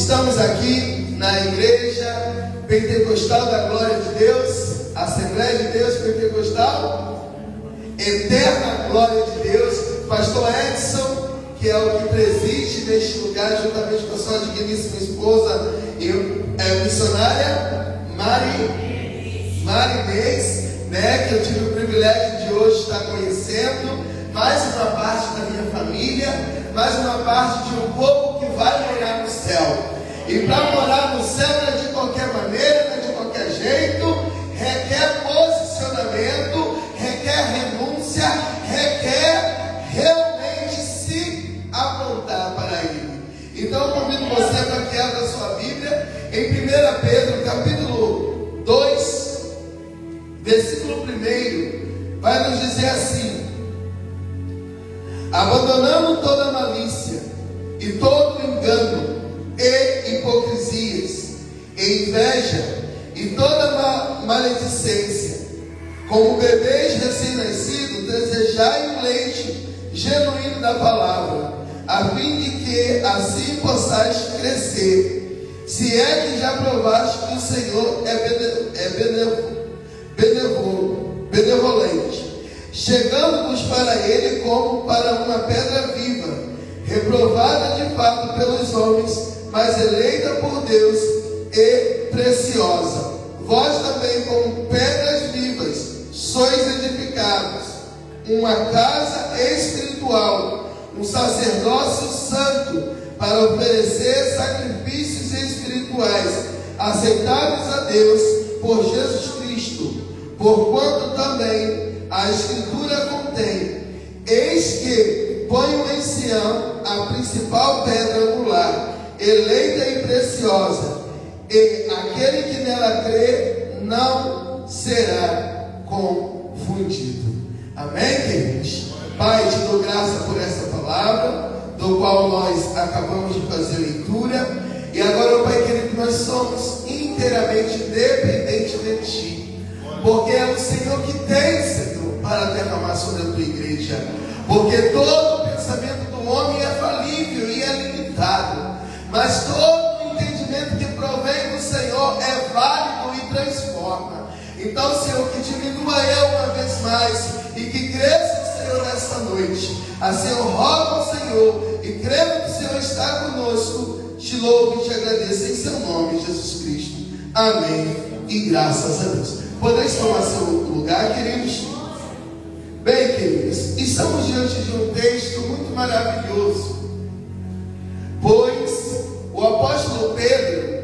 Estamos aqui na Igreja Pentecostal da Glória de Deus, Assembleia de Deus Pentecostal, Eterna Glória de Deus. Pastor Edson, que é o que preside neste lugar, juntamente com a sua digníssima esposa e missionária Mari Inês, né, que eu tive o privilégio de hoje estar conhecendo, mais uma parte da minha família, mais uma parte de um povo que vai morar no céu. E para morar no céu não é de qualquer maneira, não é de qualquer jeito, requer posicionamento, requer renúncia, requer realmente se aprontar para Ele. Então eu convido você para que abra a sua Bíblia em 1 Pedro, capítulo 2, versículo 1, vai nos dizer assim: abandonando toda malícia e todo engano e hipocrisias e inveja e toda maledicência, como bebês recém-nascidos, desejai o leite genuíno da palavra, a fim de que assim possais crescer, se é que já provaste que o Senhor é benevolente, chegando-vos para Ele como para uma pedra viva, reprovada de fato pelos homens, mas eleita por Deus e preciosa. Vós também, como pedras vivas, sois edificados uma casa espiritual, um sacerdócio santo, para oferecer sacrifícios espirituais aceitáveis a Deus por Jesus Cristo, porquanto também a Escritura contém: eis que ponho em Sião a principal pedra angular, eleita e preciosa, e aquele que nela crê não será confundido. Amém, queridos? Pai, te dou graça por essa palavra, do qual nós acabamos de fazer leitura, e agora, Pai querido, nós somos inteiramente dependentes de Ti, porque é o Senhor que tem, Senhor, para derramar sobre a Tua igreja, porque todo pensamento do homem é falível e é limitado, mas todo entendimento que provém do Senhor é válido e transforma. Então, Senhor, que diminua eu uma vez mais e que cresça o Senhor nesta noite. Assim eu rogo ao Senhor e crendo que o Senhor está conosco, te louvo e te agradeço em seu nome, Jesus Cristo. Amém e graças a Deus. Podeis tomar seu lugar, queridos? Bem, queridos, estamos diante de um texto muito maravilhoso, pois o apóstolo Pedro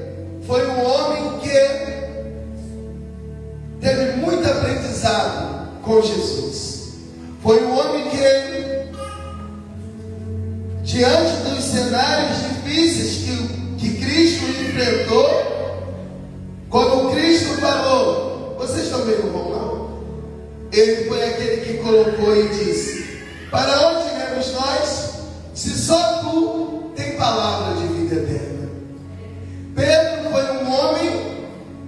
foi um homem que teve muito aprendizado com Jesus. Foi um homem que, diante dos cenários difíceis que Cristo enfrentou, quando Cristo falou: vocês também não vão não? Ele foi aquele que colocou e disse: para onde iremos nós, se só tu tem palavra de vida eterna? Pedro foi um homem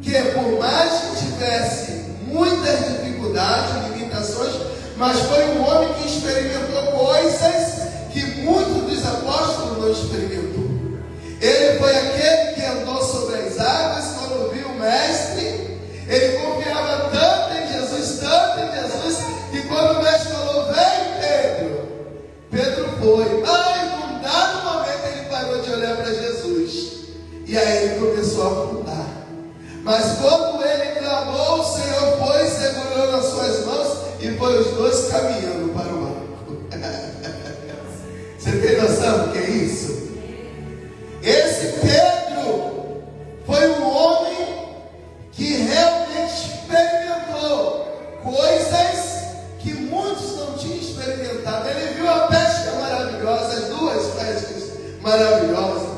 que, por mais que tivesse muitas dificuldades, limitações, mas foi um homem que experimentou coisas que muitos dos apóstolos não experimentou. Ele foi aquele que andou sobre as águas quando viu o Mestre. Ele confiava tanto em Jesus, que quando o Mestre falou: vem, Pedro foi. Num dado momento ele parou de olhar para Jesus, e aí ele começou a afundar. Mas quando ele clamou, o Senhor foi, segurou nas suas mãos e foi os dois caminhando para o barco. Você tem noção do que é isso? Esse Pedro foi um homem que realmente experimentou coisas que muitos não tinham experimentado. Ele viu a pesca maravilhosa, as duas pescas maravilhosas.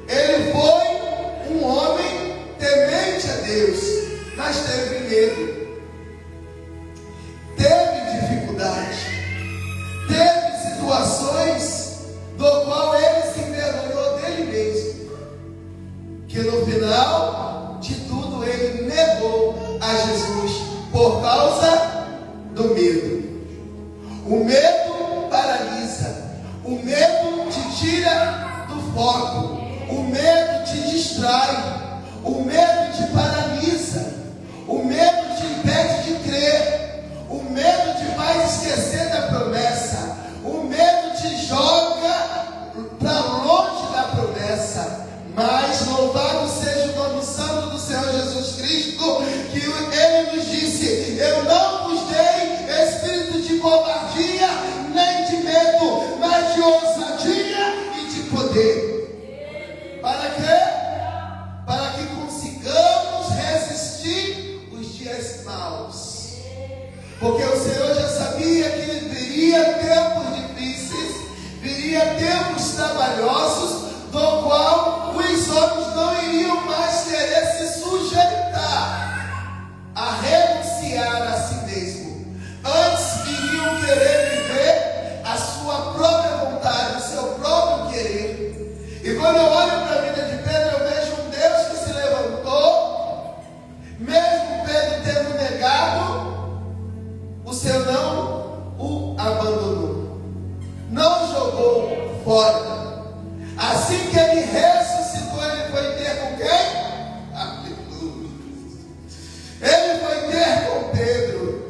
Ele foi um homem temente a Deus, mas teve medo, teve dificuldade, teve situações do qual ele se envergonhou dele mesmo, que no final de tudo ele negou a Jesus por causa do medo. O medo paralisa, o medo te tira do foco, O medo te distrai. O medo te paralisa. O medo te impede de crer. O medo te faz esquecer da promessa. O medo te joga para longe da promessa. Mas louvado seja o nome santo do Senhor Jesus Cristo, que Ele nos disse: eu não vos dei espírito de covardia, nem de medo, mas de ousadia e de poder. Para quê? Para que consigamos resistir os dias maus. Porque o Senhor já sabia que viria tempos difíceis, viria tempos trabalhosos, do qual os homens não iriam mais querer se sujeitar a renunciar a si mesmo. Antes iriam querer viver a sua própria vontade, o seu próprio querer. E quando eu olho para a vida de Pedro, eu vejo um Deus que se levantou, mesmo Pedro tendo negado, o Senhor não o abandonou, não jogou fora. Assim que ele ressuscitou, ele foi ter com quem? Aleluia. Ele foi ter com Pedro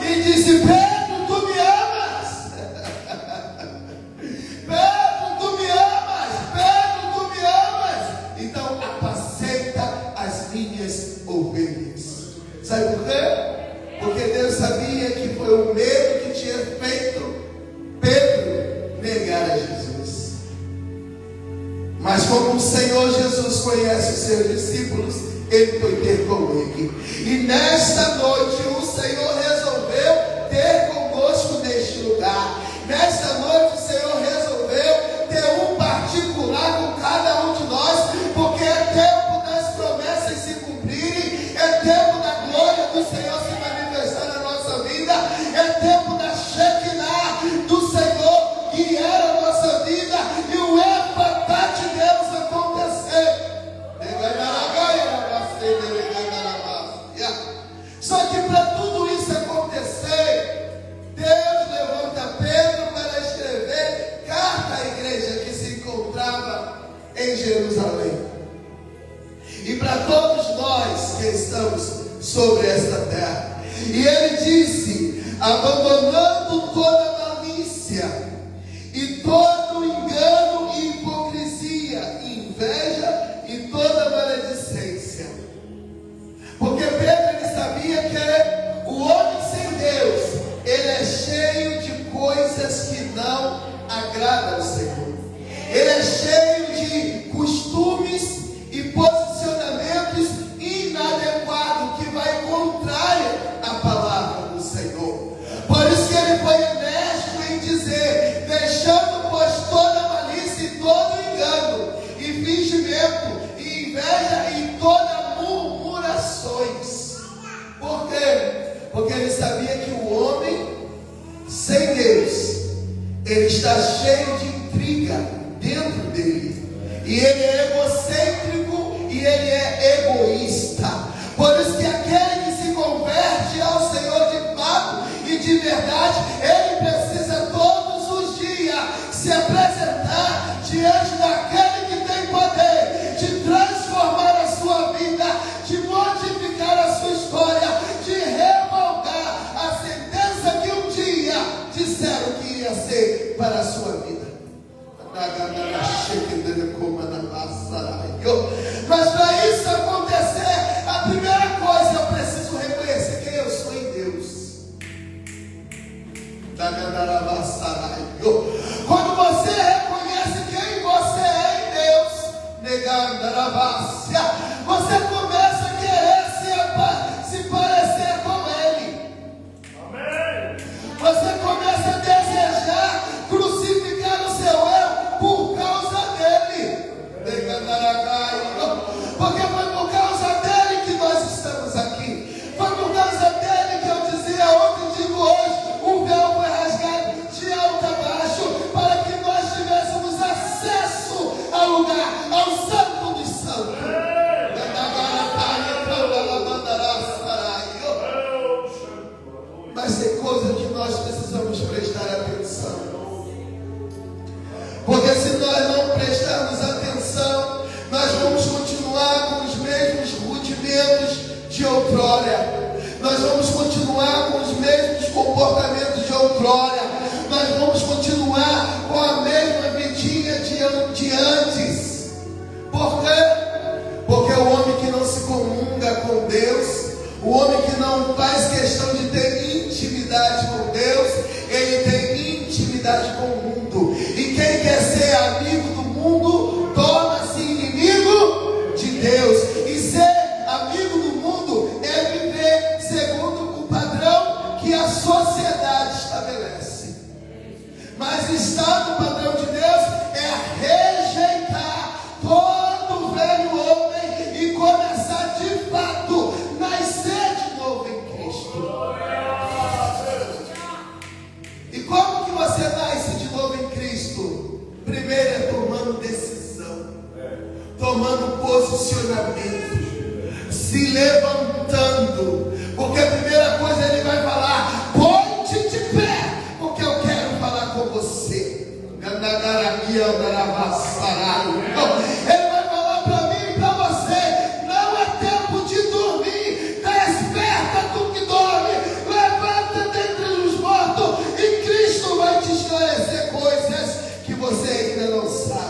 e disse: Pedro, tu me amas? Pedro, tu me amas? Pedro, tu me amas? Então apacenta as minhas ovelhas. Sabe por quê? Porque Deus sabia que foi o medo que tinha feito Pedro negar a Jesus. Mas como o Senhor Jesus conhece os seus discípulos, Ele foi ter com ele. E nesta noite o Senhor resolveu ter conosco neste lugar. Nesta noite o Senhor resolveu ter um particular com cada um de nós, porque é tempo das promessas se cumprirem, é tempo da glória do Senhor se manifestar na nossa vida, é tempo da Shekinah do Senhor guiar a nossa vida e o efatá de Deus acontecer. Só que para tudo isso acontecer, Deus levanta Pedro para escrever carta à igreja que se encontrava em Jerusalém. E para todos nós que estamos sobre esta terra. E ele disse: abandonando toda malícia e todo engano e hipocrisia, inveja e toda maledicência. Porque Pedro, ele sabia que o homem sem Deus, ele é cheio de coisas que não agradam ao Senhor. Ele é cheio de costumes e posicionamentos inadequados, que vai contrário à palavra do Senhor. Por isso que ele foi honesto em dizer: deixando pois toda malícia e todo engano e fingimento e inveja e toda murmurações. Por quê? Porque ele sabia que o homem sem Deus, ele está cheio de intriga dentro dele, e ele é egocêntrico e ele é egoísta. Por isso que aquele que se converte ao Senhor de fato e de verdade, ele precisa todos os dias se apresentar diante daquele que tem poder de transformar a sua vida, de modificar a sua história, de revogar a sentença que um dia disseram que iria ser para a sua vida. Mas para isso acontecer, a primeira coisa, eu preciso reconhecer quem eu sou em Deus. Quando você reconhece quem você é em Deus, você começa a querer se parecer com Ele. Amém. Você começa a desejar crucificar o seu eu por causa dele. Porque foi por causa dele que nós estamos aqui. Foi por causa dele que eu dizia ontem, digo hoje: o véu foi rasgado de alto a baixo, para que nós tivéssemos acesso ao lugar, ao santo dos santos. Mas tem coisa que nós precisamos prestar atenção. Porque se nós não prestarmos atenção, posicionamento, se levantando, porque a primeira coisa ele vai falar: ponte de pé, porque eu quero falar com você. Ele vai falar para mim e para você: não é tempo de dormir, desperta tu que dorme, levanta dentre os mortos, e Cristo vai te esclarecer coisas que você ainda não sabe.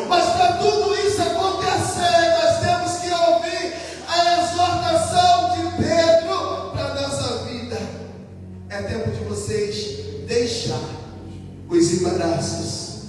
Mas para tudo isso acontecer, nós temos que ouvir a exortação de Pedro para a nossa vida. É tempo de vocês deixar os embaraços,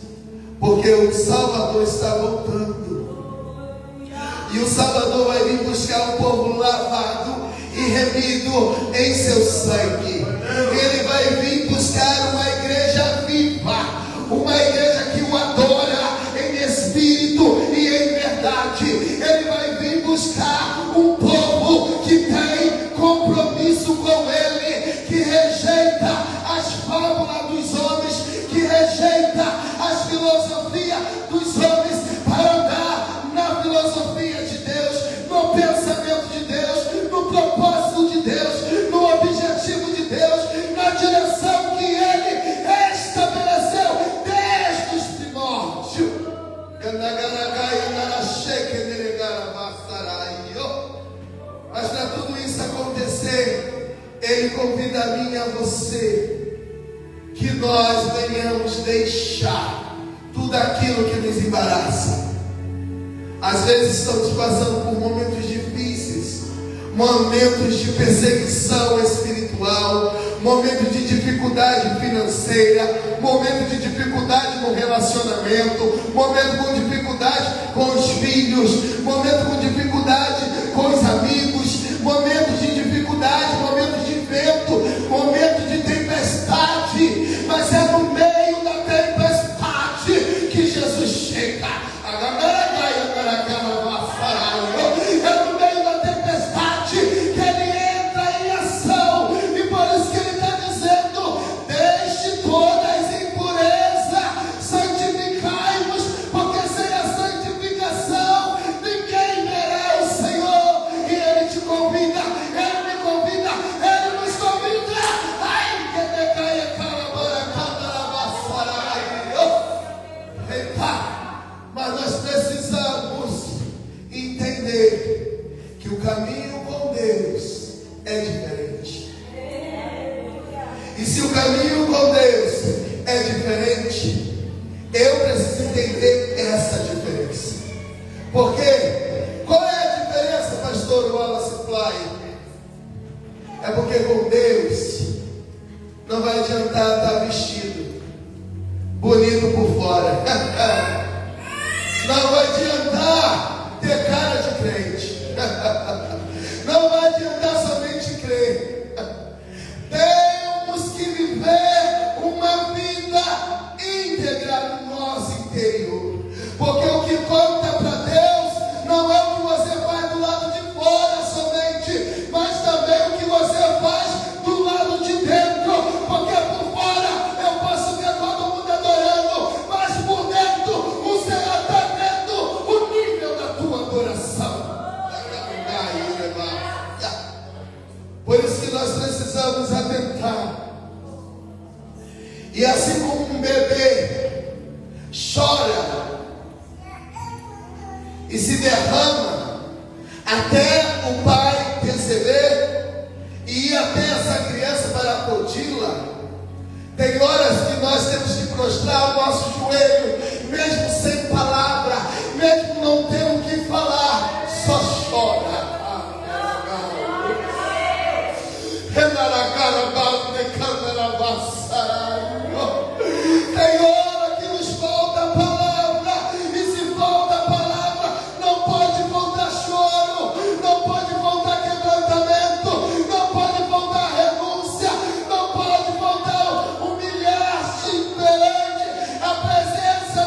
porque o Salvador está voltando, e o Salvador vai vir buscar um povo lavado e remido em seu sangue. Ele vai vir buscar uma igreja viva, uma igreja que o adora em espírito e em verdade. Ele vai vir buscar um povo que tem compromisso com Ele, que rejeita as fábulas dos homens, que rejeita as filosofias dos homens, para andar na filosofia de Deus, no pensamento de Deus, no propósito de Deus, no objetivo de Deus, na direção que Ele estabeleceu desde os primórdios. Mas para tudo isso acontecer, Ele convida a mim e a você que nós venhamos deixar tudo aquilo que nos embaraça. Às vezes estamos passando por momentos difíceis, momentos de perseguição espiritual, momentos de dificuldade financeira, momentos de dificuldade no relacionamento, momento com dificuldade com os filhos, momento com dificuldade com os amigos, momentos de dificuldade, momentos de vento, momentos de tempestade. Mas é no meio da tempestade que Jesus chega. É no meio da tempestade que Ele entra em ação, e por isso que Ele está dizendo: deixe toda a impureza, santificai-vos, porque sem a santificação ninguém verá o Senhor. E Ele te convida, Ele me convida, Ele nos convida. Ai, que me caia mas nós precisamos entender que o caminho com Deus é diferente. E se o caminho com Deus é diferente, eu preciso entender essa diferença. Porque qual é a diferença, pastor Wallace Fly? É porque com Deus não vai adiantar estar vestido bonito por fora. Não vai adiantar ter cara de crente. Não vai adiantar somente crer. Temos que viver uma vida íntegra no nosso interior. Porque o que conta para Deus não é o que você faz do lado de fora somente, mas também o que você faz do lado de dentro. Porque por fora eu posso ver todo mundo adorando, mas por dentro o Senhor está vendo o nível da tua adoração. Por isso que nós precisamos atentar. E assim como um bebê chora e se derrama até o pai perceber e ir até essa criança para aplaudi-la, tem horas que nós temos que prostrar o nosso joelho, mesmo sem palavra, mesmo não tendo o que falar, só chora. Tem hora que nos falta a palavra, e se falta a palavra, não pode faltar choro, não pode faltar quebrantamento, não pode faltar renúncia, não pode faltar humilhar-se perante a presença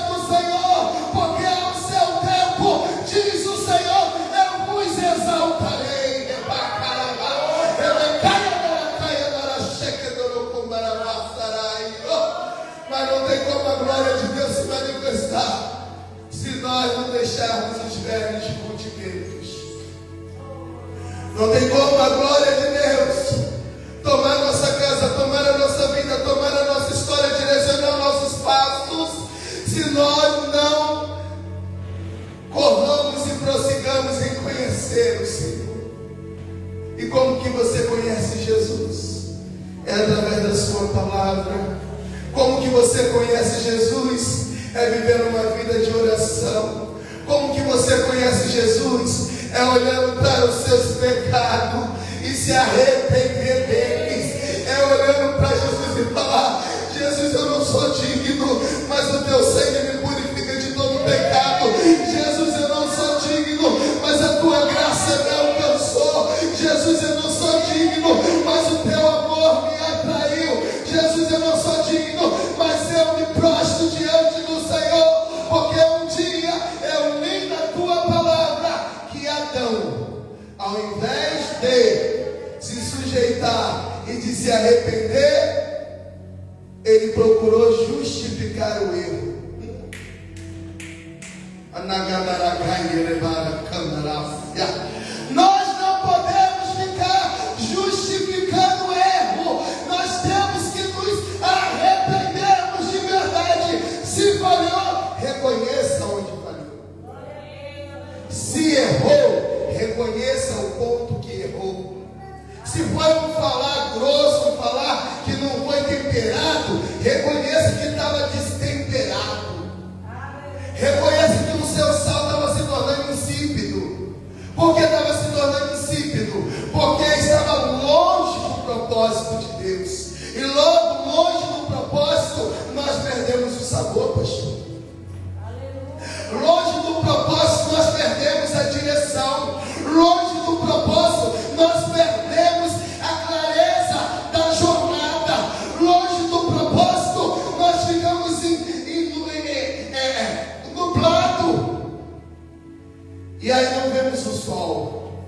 nós não deixarmos os velhos rotineiros. Não tem como a glória de Deus tomar a nossa casa, tomar a nossa vida, tomar a nossa história, direcionar nossos passos, se nós não corramos e prossigamos em conhecer o Senhor. E como que você conhece Jesus? É através da sua palavra. Como que você conhece Jesus? É viver uma vida de oração. Como que você conhece Jesus? É olhando para os seus pecados e se arrepender deles. É olhando para Jesus e falar: Jesus, eu não sou digno, mas o teu sangue me purifica de todo pecado. Jesus, eu não sou digno, mas a tua graça me alcançou. Jesus, eu não sou digno, mas o teu amor me atraiu. Jesus, eu não sou digno, mas eu me prostro diante do Senhor, porque um dia eu li na tua palavra que Adão, ao invés de se sujeitar e de se arrepender, ele procurou justificar o erro. Nós não podemos ficar justificando o erro. Nós temos que nos arrependermos de verdade. Se falhou, reconheça onde falhou. Se errou, reconheça o ponto que errou. Se foi um falar grosso, um falar que não foi temperado, reconheça que estava destemperado. Reconheça que o seu sal estava se tornando insípido. Por que estava se tornando insípido? Porque estava longe do propósito de Deus. E logo longe do propósito, nós perdemos o sabor, pastor. Longe do propósito, nós perdemos a direção. Longe do propósito, nós perdemos a clareza da jornada. Longe do propósito, nós ficamos nublado. E aí não vemos o sol,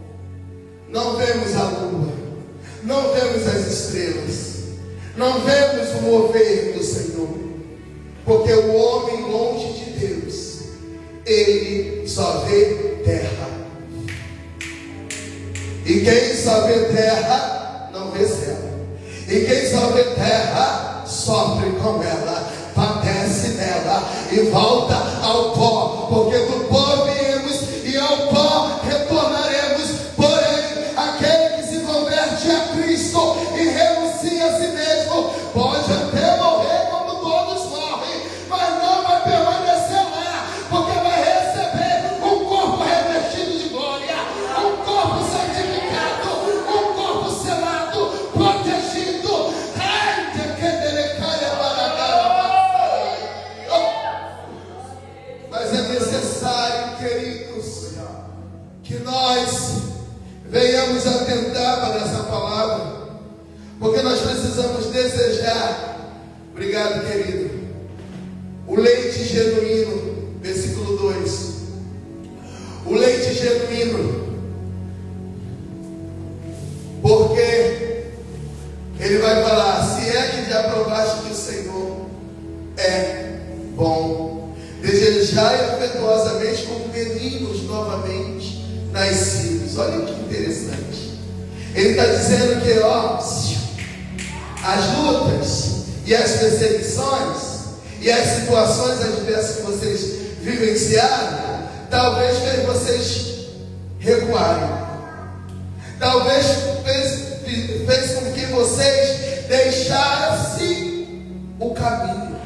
não vemos a lua, não vemos as estrelas, não vemos o mover do Senhor. Porque o homem longe de Deus, ele só vê terra. E quem só vê terra, não vê céu. E quem só vê terra, sofre com ela, padece nela e volta ao pó. Porque do pó viemos e ao pó retornaremos. Porém, aquele que se converte a Cristo e renuncia a si mesmo, pode até morrer como todos morrem, mas não vai permanecer lá, porque vai receber um corpo revestido de glória, um corpo santificado, um corpo selado, protegido. Mas é necessário, queridos, que nós venhamos atentar para essa palavra, porque nós precisamos desejar, obrigado querido, o leite genuíno, versículo 2, o leite genuíno, porque ele vai falar: se é que já provaste que o Senhor é bom, desejai afetuosamente como meninos novamente nascidos. Olha que interessante. Ele está dizendo que as lutas e as perseguições e as situações adversas que vocês vivenciaram, talvez fez vocês recuarem, talvez fez com que vocês deixassem o caminho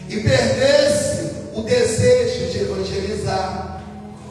e perdessem o desejo de evangelizar,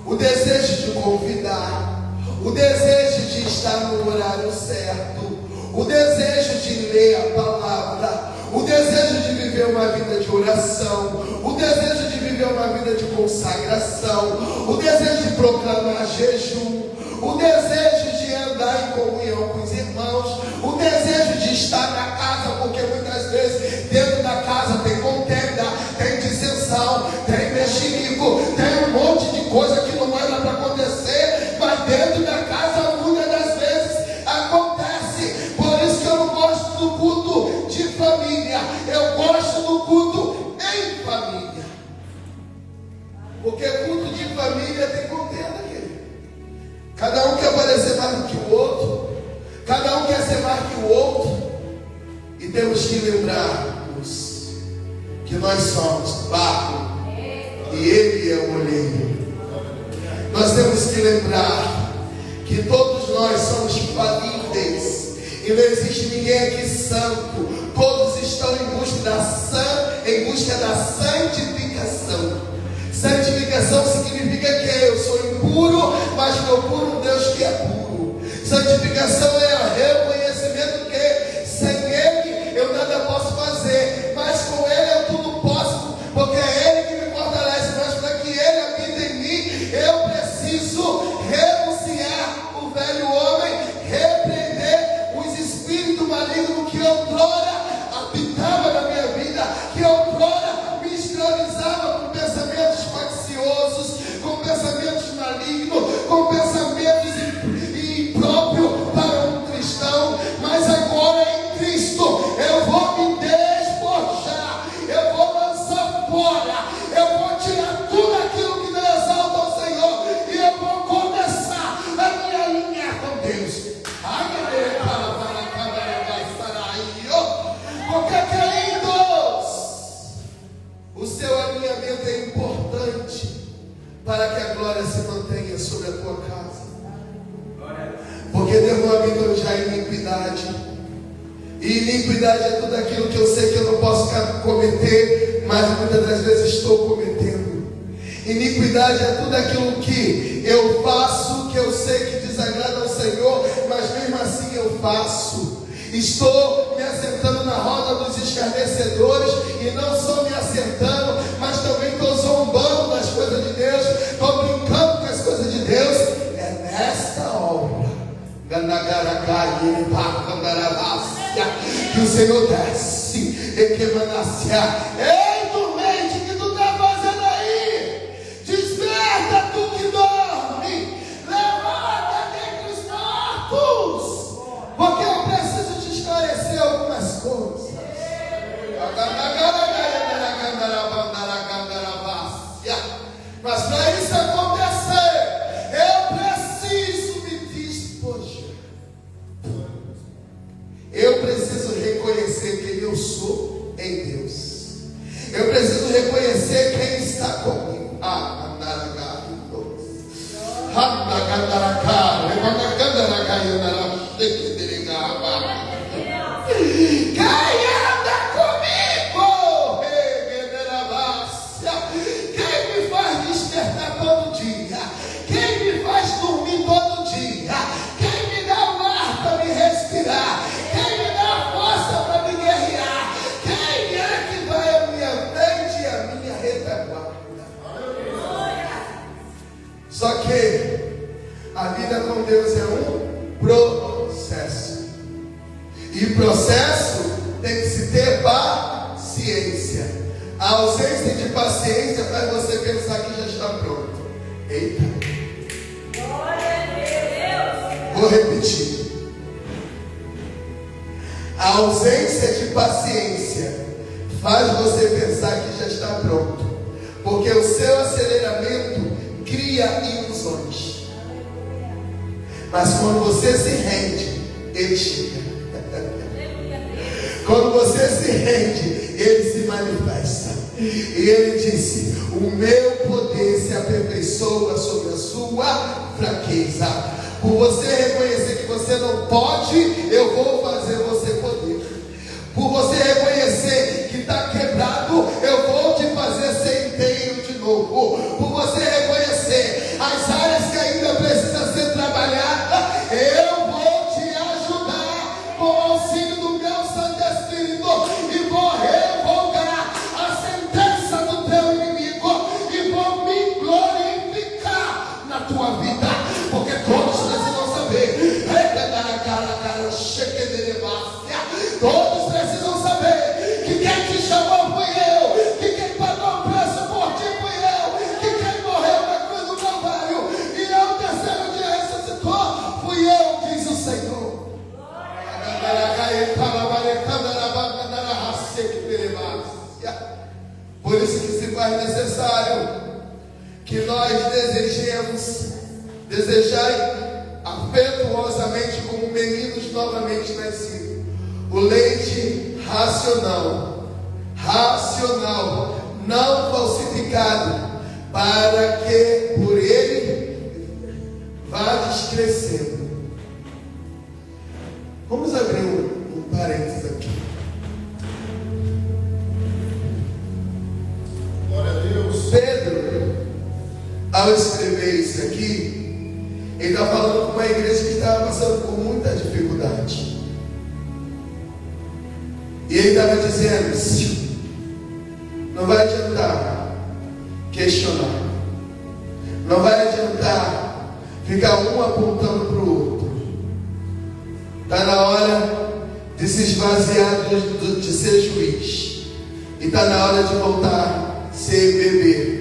o desejo de convidar, o desejo de estar no horário certo, o desejo de ler a palavra, o desejo de viver uma vida de oração, o desejo de viver uma vida de consagração, o desejo de proclamar jejum, o desejo de andar em comunhão com os irmãos, o desejo de estar na casa, porque muitas vezes dentro da casa tem contenda, tem dissensão, tem mexerico, tem um monte de coisa que não era para acontecer, mas dentro da casa muitas das vezes acontece. Por isso que eu não gosto do culto de família, eu gosto do culto em família. Porque culto de família tem contenda, querido. Cada um quer parecer mais do que o outro. Cada um quer ser mais que o outro. E temos que lembrarmos que nós somos barro e Ele é o oleiro. Nós temos que lembrar que todos nós somos falíveis e não existe ninguém aqui santo. Todos estão em busca da santificação. Santificação significa que eu sou impuro, mas procuro um Deus que é puro. Santificação é o reconhecimento que sem Ele eu nada posso fazer, mas com Ele eu tudo posso, porque é Ele que me fortalece. Mas para que Ele habite em mim, eu preciso renunciar o velho homem, repreender os espíritos malignos que outrora habitava na minha vida, que outrora me escravizava com pensamentos facciosos, com pensamentos malignos, com pensamentos impróprios para um cristão. Mas agora em Cristo eu vou me despojar, eu vou lançar fora, eu vou tirar tudo aquilo que não exalta ao Senhor, e eu vou começar a me alinhar com Deus. Porque, queridos, o seu alinhamento é importante para que a glória se mantenha sobre a tua casa. Porque devon habitar já iniquidade. E iniquidade é tudo aquilo que eu sei que eu não posso cometer, mas muitas das vezes estou cometendo. Iniquidade é tudo aquilo que eu faço, que eu sei que desagrada ao Senhor, mas mesmo assim eu faço. Estou me assentando na roda dos escarnecedores, e não só me assentando, mas também estou zombando das coisas de Deus, estou brincando com as coisas de Deus. É nesta obra que o Senhor desce e que mananciar. Ei, dormente, que tu está fazendo aí? Desperta, tu que dorme, levanta dentre os mortos, porque eu preciso te esclarecer algumas coisas. Mas para isso acontecer, eu preciso me despojar. Eu preciso reconhecer quem eu sou em Deus. Eu preciso reconhecer quem está comigo. Quem anda comigo? Quem me faz despertar todo dia? Quem me faz dormir todo dia? Quem me dá o ar para me respirar? Quem me dá a força para me guerrear? Quem é que vai à minha frente e à minha retaguarda? Só que a vida com Deus é um processo. E processo tem que se ter paciência. A ausência de paciência faz você pensar que já está pronto. Eita. Vou repetir. A ausência de paciência faz você pensar que já está pronto, porque o seu aceleramento cria ilusões. Mas quando você se rende, ele chega. Quando você se rende, ele se manifesta. E ele disse: o meu poder se aperfeiçoa sobre a sua fraqueza. Por você reconhecer que você não pode, eu vou fazer você poder. Por você reconhecer que está quebrado, eu vou te fazer ser inteiro de novo. Por você reconhecer as áreas que ainda precisam ser trabalhadas, eu vou te ajudar com o auxílio do meu Santo Espírito, e vou revogar a sentença do teu inimigo, e vou me glorificar na tua vida, porque todos precisam saber. Todos precisam saber que quem te chamou fui eu, que quem pagou o preço por ti fui eu, que quem morreu na cruz do Calvário e ao terceiro dia ressuscitou fui eu, diz o Senhor. Por isso que se faz necessário que nós desejai afetuosamente como meninos novamente nascidos, o leite racional, não falsificado, para que por ele vades crescendo. Vamos abrir um parênteses aqui. Glória a Deus. Pedro, ao escrever isso aqui, ele está falando com uma igreja que estava passando por muita dificuldade. E ele estava dizendo: não vai adiantar questionar, não vai adiantar ficar um apontando para o outro. Está na hora de se esvaziar de ser juiz, e está na hora de voltar a ser bebê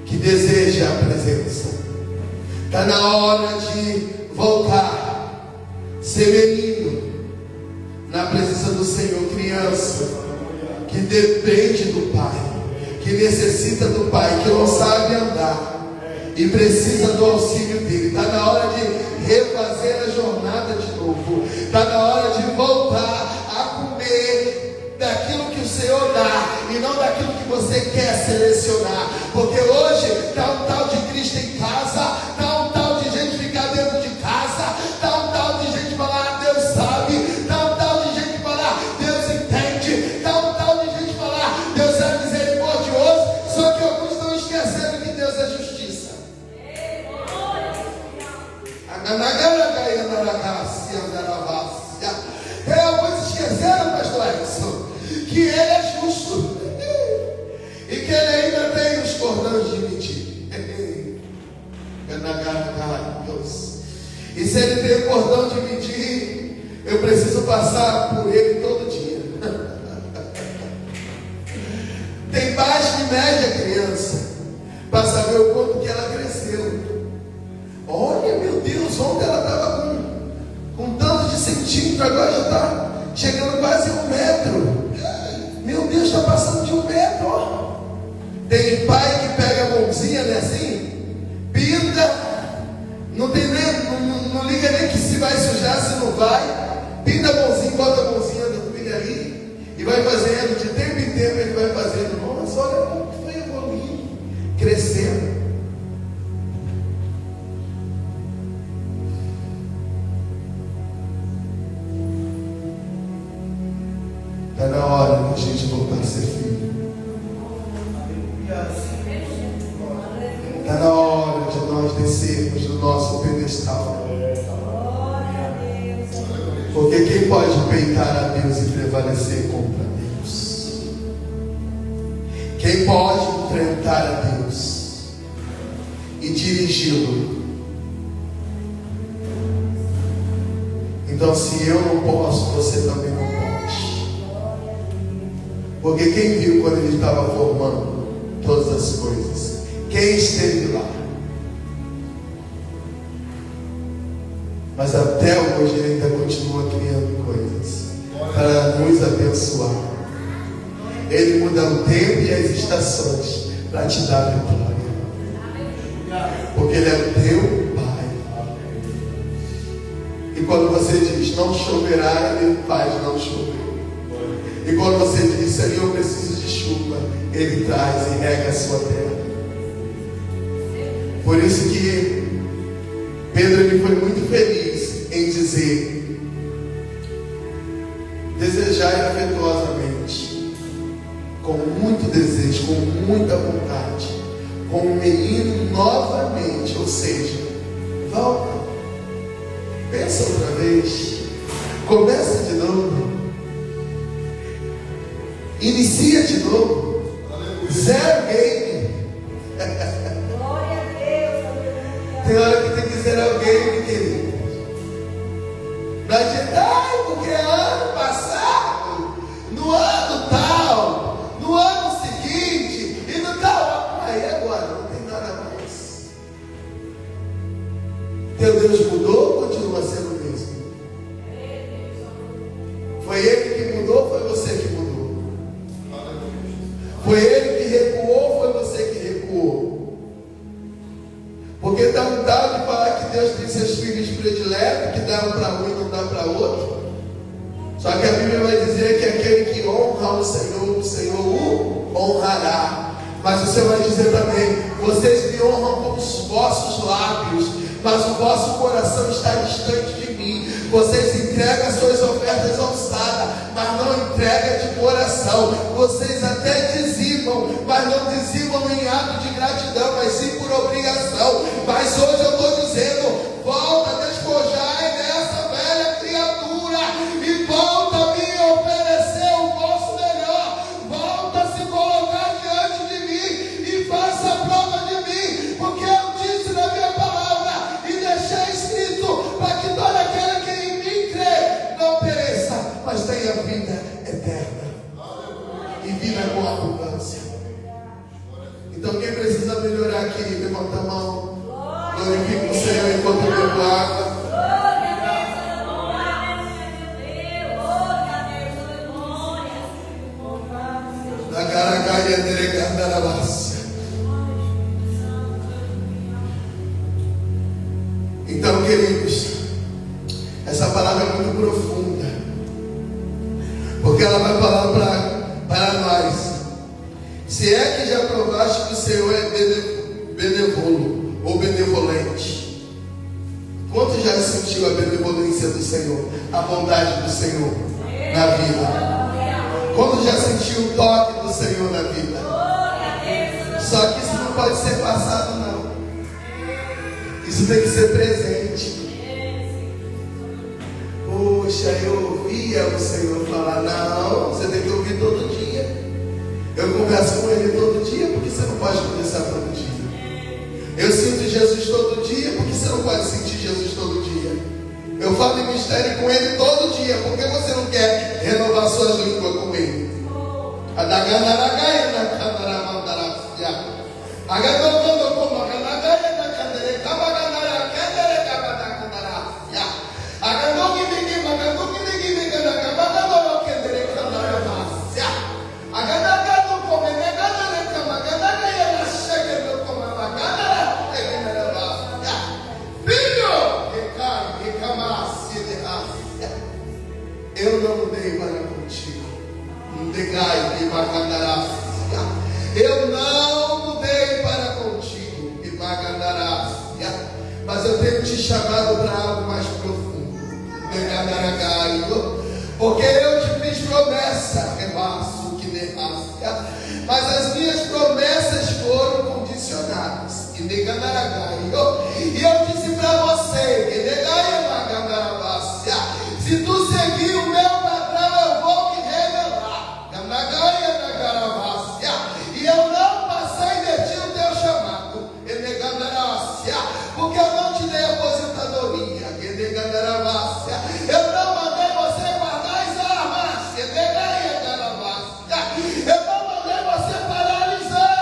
que deseja a presença. Está na hora de voltar a ser menino na presença do Senhor, criança que depende do Pai, que necessita do Pai, que não sabe andar e precisa do auxílio dele. Está na hora de refazer a jornada de novo. Está na hora de voltar a comer daquilo que o Senhor dá e não daquilo que você quer selecionar. Porque hoje está um tal de Cristo em casa, está um tal de gente ficar dentro de casa, está um tal de gente falar Deus sabe, está um tal de gente falar Deus entende, está um tal de gente falar Deus é misericordioso. Só que alguns estão esquecendo que Deus é justiça. Alguns esqueceram, pastor Edson, que ele é justo e que ele ainda tem os cordões de medir. E se ele tem o cordão de medir, eu preciso passar por ele todo dia. Tem baixa e média criança, para saber o quanto que ela cresceu. Olha, meu Deus, ontem ela estava com tanto de centímetro, agora já está chegando quase 1 metro. Meu Deus, está passando de 1 metro. Ó. Tem pai que pega a mãozinha, né, assim, pinta, não liga nem que se vai sujar, se não vai, pinta a mãozinha, bota a mãozinha do filho ali e vai fazendo, de tempo em tempo ele vai fazendo. Nossa, olha como que foi evoluindo, crescendo. Está na hora da gente voltar a ser filho. Está na hora de nós descermos do nosso pedestal. Porque quem pode peitar a Deus e prevalecer contra Deus? Quem pode enfrentar a Deus e dirigi-lo? Então, se eu não posso, você também não pode. Porque quem viu quando ele estava formando todas as coisas? Quem esteve lá? Mas até hoje ele ainda continua criando coisas para nos abençoar. Ele muda o tempo e as estações para te dar vitória. Porque ele é o teu Pai. E quando você diz não choverá, ele faz não chover. E quando você diz Senhor, eu preciso de chuva, ele traz e rega a sua terra. Por isso que Pedro ele foi muito feliz em dizer: desejai afetuosamente, com muito desejo, com muita vontade, com um menino novamente, ou seja, volta, pensa outra vez, começa de novo, inicia de novo, zero game. Tem hora que tem que zerar o game, querido. Não adianta, porque ano passado, no ano tal, no ano seguinte, e no tal, aí agora não tem nada mais. Teu Deus mudou ou continua sendo o mesmo? Foi ele que mudou ou foi você que mudou? Foi ele que recuou ou foi você que recuou? seus filhos prediletos, que dão para um e não dá para outro. Só que a Bíblia vai dizer que aquele que honra o Senhor o honrará. Mas você vai dizer também: vocês me honram com os vossos lábios, mas o vosso coração está distante de mim. Vocês entregam as suas ofertas ousadas, mas não entregam de coração. Vocês até dizimam, mas não dizimam em ato de gratidão, mas sim por obrigação. Mas hoje eu estou dizendo: volta a despojar dessa velha criatura e volta a me oferecer o vosso melhor. Volta a se colocar diante de mim e faça a prova de mim, porque eu disse na minha palavra e deixei escrito para que todo aquele que em mim crê não pereça, mas tenha vida eterna e vida com abundância. Então quem precisa melhorar aqui, levanta a mão, glorifica o Senhor enquanto eu bebo água. Na caragaia delegada na base. Então, queridos, essa palavra é muito profunda, porque ela vai falar para nós. Se é que já provaste que o Senhor é benevolo ou benevolente, quanto já sentiu a benevolência do Senhor, a bondade do Senhor na vida? Quando já sentiu o toque do Senhor na vida? Só que isso não pode ser passado, não. Isso tem que ser presente. Poxa, eu ouvia o Senhor falar. Não, você tem que ouvir todo dia. Eu converso com Ele todo dia, porque você não pode conversar todo dia. Eu sinto Jesus todo dia, porque você não pode sentir Jesus todo dia. Eu falo em mistério com Ele todo dia, porque você não quer renovar suas línguas com Ele. Eu não mudei para contigo. Eu não mudei para contigo, mas eu tenho te chamado para algo mais profundo, porque eu te fiz promessa, mas as minhas promessas foram condicionadas, e eu disse para você, se tu seguir o meu padrão, eu vou te revelar. E eu não passei de ti o teu chamado, porque eu não te dei aposentadoria. Eu não mandei você guardar as armas. Eu não mandei você paralisar.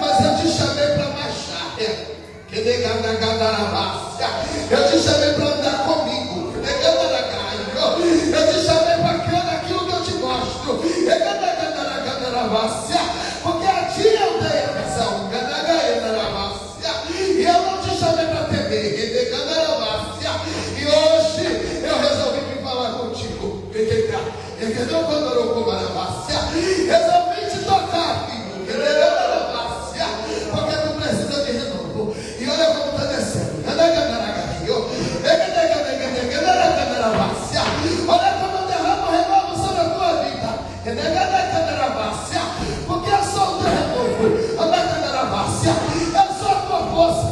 Mas eu te chamei para marchar. Eu te chamei para andar comigo. Eu te chamei para crer naquilo que eu te mostro. Porque a ti eu dei a visão. E eu não te chamei para temer. E hoje eu resolvi vir falar contigo. Resolvi te tocar, filho. Porque tu precisa de renovo. E olha como está descendo. Olha como eu derramo renovo sobre a tua vida. Porque eu sou o teu renovo. Eu sou a tua força.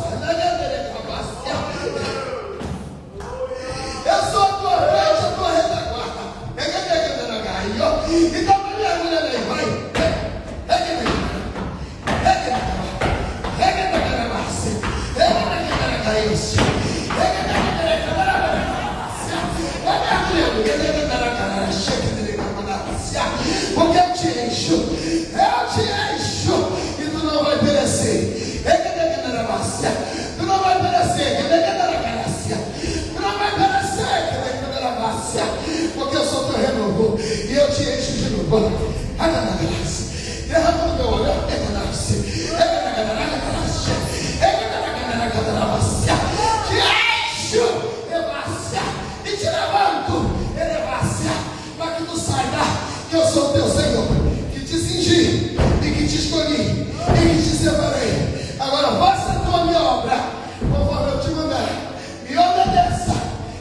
Eu sou a tua frente, a tua retaguarda. Então me mergulha aí, vai. Porque eu te encho, e tu não vai perecer. Tu não vai perecer, tu não vai perecer, porque eu sou teu renovo e eu te encho de novo. Derrama no meu olhar, que eu sou o teu Senhor, que te cingi e que te escolhi e que te separei. Agora faça a tua minha obra, conforme eu te mandar. Me obedeça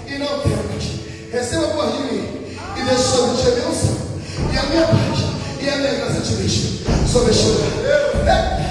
e não temas. Receba por de mim e deixe sobre ti a minha unção e a minha paz e a minha graça te deixe sobre este lugar.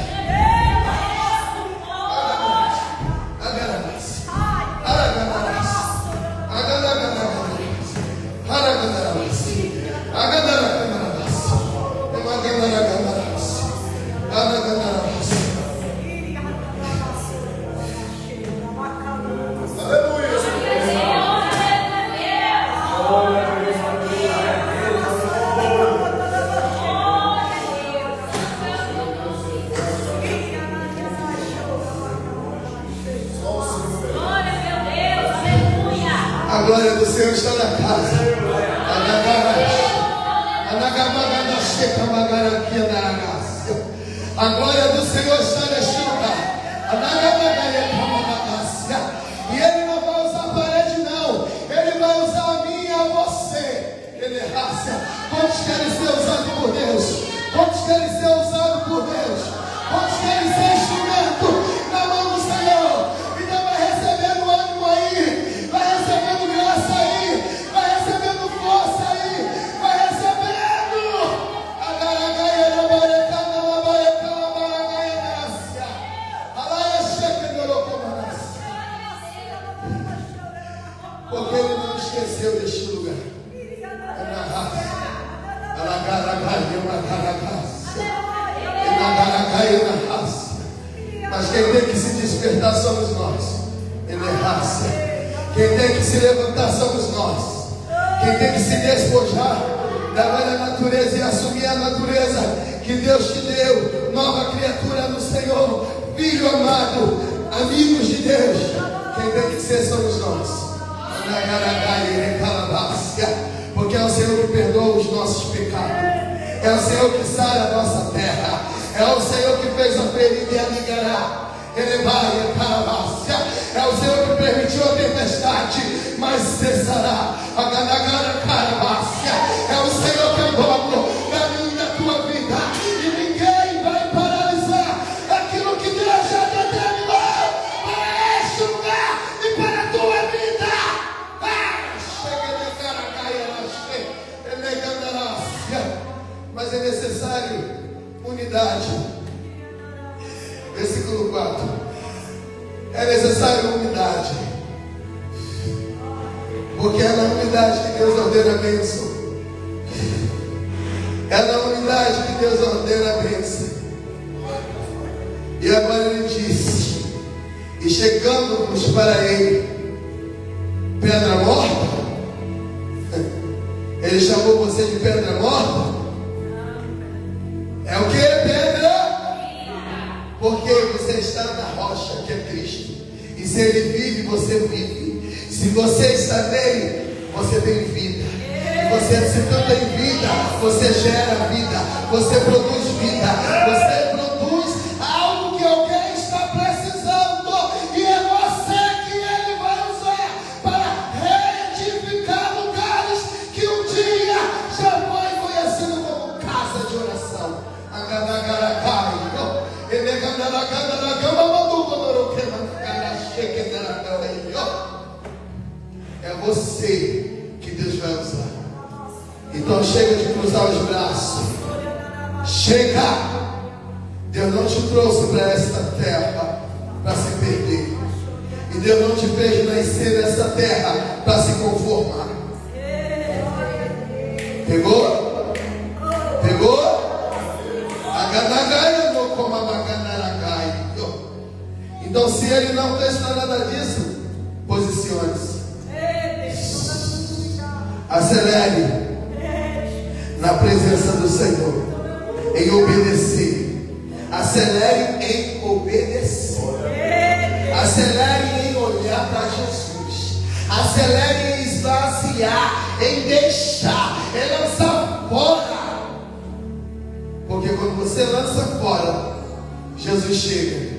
A glória do Senhor está na casa. A glória do Senhor está neste lugar. E Ele não vai usar a parede, não. Ele vai usar a mim e a você. Ele é raça. Quantos querem ser usados por Deus? Quantos querem ser usados por Deus? Quantos querem ser instrumento na mão do Senhor? Então vai recebendo ânimo aí. Vai recebendo graça aí. Vai recebendo força aí. Vai recebendo. Porque Ele não esqueceu deste lugar. Mas quem tem que se despertar somos nós. Ele é raça. Quem tem que se levantar somos nós. Quem tem que se despojar da velha natureza e assumir a natureza que Deus te deu. Nova criatura no Senhor. Filho amado. Amigos de Deus. Quem tem que ser somos nós. Porque é o Senhor que perdoa os nossos pecados. É o Senhor que sara a nossa terra. É o Senhor que fez a ferida e a ligará. Ele vai a caravácia. É o Senhor que permitiu a tempestade, mas cessará. A ganagara caravácia. É o Senhor que é o dono da minha e da tua vida. E ninguém vai paralisar aquilo que Deus já determinou para este lugar e para a tua vida. Mas é necessário unidade. Versículo 4. É necessário unidade. Porque é na unidade que Deus ordena a bênção. É na unidade que Deus ordena a bênção. E agora Ele diz: e chegamos para Ele, pedra morta. Ele chamou você de pedra morta? É o que? Pedra? Porque você está na rocha que é Cristo. E se Ele vive, você vive. Se você está nele, você tem vida. E você, se tu tem vida, você gera vida. Você produz vida. Você produz algo que alguém está precisando. E é você que Ele vai usar para reedificar lugares que um dia já foi conhecido como casa de oração. É você que Deus vai usar. Então chega de cruzar os braços. Chega. Deus não te trouxe para esta terra para se perder. E Deus não te fez nascer nessa terra para se conformar. Pegou? Pegou? Então, se Ele não fez nada disso, posicione-se. Acelere na presença do Senhor, em obedecer. Acelere em obedecer. Acelere em olhar para Jesus. Acelere em esvaziar, em deixar, em lançar fora. Porque quando você lança fora, Jesus chega.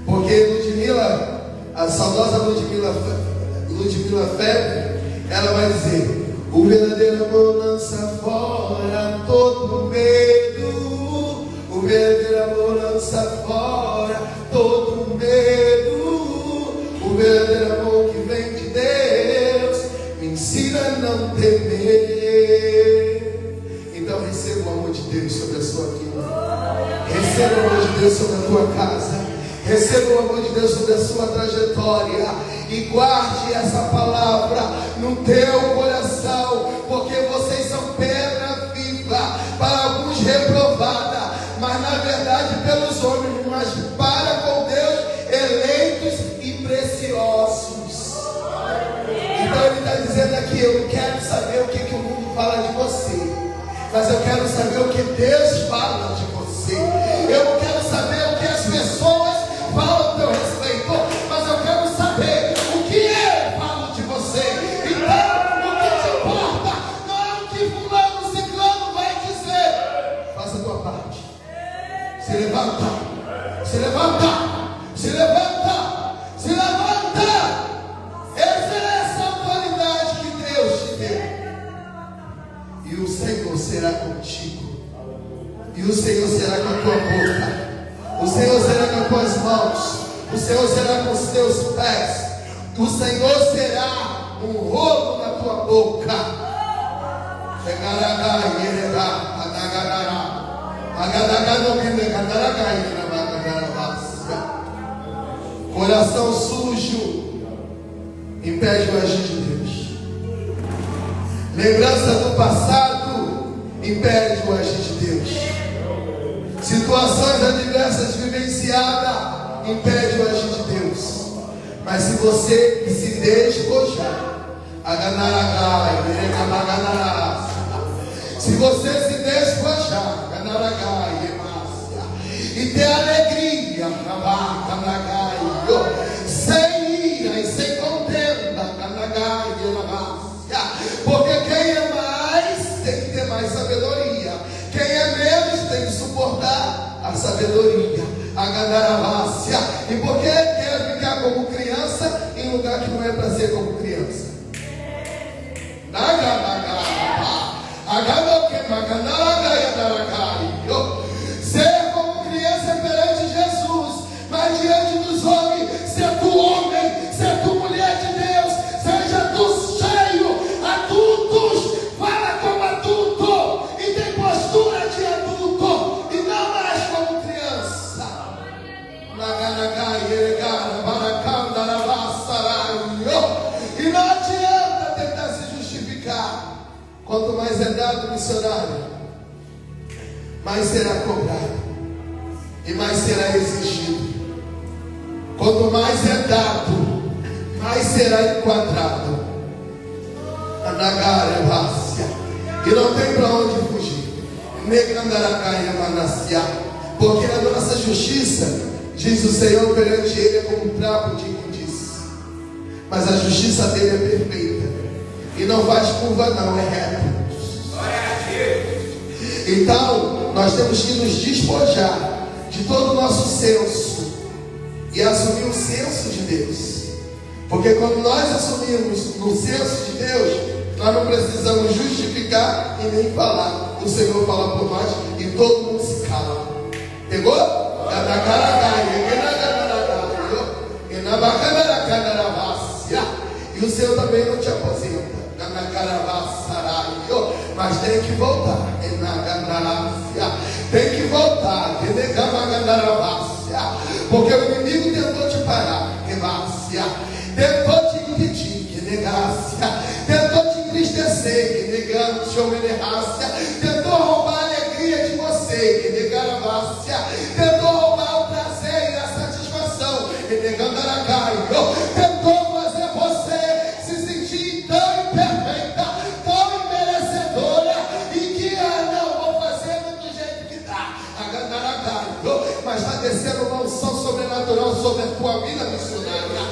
Porque Ludmila, a saudosa Ludmila Febre, ela vai dizer: o verdadeiro amor lança fora Deus sobre a sua vida. Receba o amor de Deus sobre a tua casa. Receba o amor de Deus sobre a sua trajetória. E guarde essa palavra no teu coração, porque vocês são pedra viva, para alguns reprovada, mas na verdade pelos homens, mas para com Deus eleitos e preciosos. Então ele está dizendo aqui: eu não quero saber o que o mundo fala de você, mas eu quero saber o que Deus fala de você. Eu não quero saber o que as pessoas falam a teu respeito, mas eu quero saber o que eu falo de você. Então, o que te importa não é o que fulano, ciclano vai dizer. Faça a tua parte. Se levanta, se levanta, se levanta, se levanta. Essa é essa autoridade que Deus te deu. E o Senhor será contigo. E o Senhor será com a tua boca. O Senhor será com as tuas mãos. O Senhor será com os teus pés. O Senhor será um rolo na tua boca. Coração sujo impede o agir de Deus. Lembrança do passado impede o agir de Deus. Situações adversas vivenciadas impede o agir de Deus. Mas se você se despojar, se você se despojar e ter alegria, sem ira e sem contenda, porque quem é mais tem que ter mais sabedoria, quem é menos tem que suportar a sabedoria, a gandarácia. E por que quer ficar como criança em lugar que não é para ser como criança? Ser como criança perante Jesus, mas diante dos homens, ser tu homem, ser tu mulher de Deus, seja tu cheio, adultos, fala como adulto e tem postura de adulto e não mais como criança. E não adianta tentar se justificar. Quanto mais é dado, missionário, mais será cobrado e mais será exigido. Quanto mais é dado, mais será enquadrado. E não tem para onde fugir. Porque a nossa justiça, diz o Senhor, perante Ele é como um trapo de imundície, mas a justiça dele é perfeita e não faz curva, não, é reto. Então nós temos que nos despojar de todo o nosso senso e assumir o senso de Deus. Porque quando nós assumimos o senso de Deus, nós não precisamos justificar e nem falar. O Senhor fala por nós e todo mundo se cala. Pegou? E o Senhor também não te aposenta. Mas tem que voltar. Tem que voltar. Porque o inimigo tentou te parar. Tentou te impedir. Tentou te entristecer. Tentou roubar a alegria de você. Tentou roubar o prazer e a satisfação. Tentou fazer você se sentir tão imperfeita, tão imerecedora, e que não vou fazer do jeito que dá. Mas está descendo uma unção sobrenatural sobre a tua vida missionária.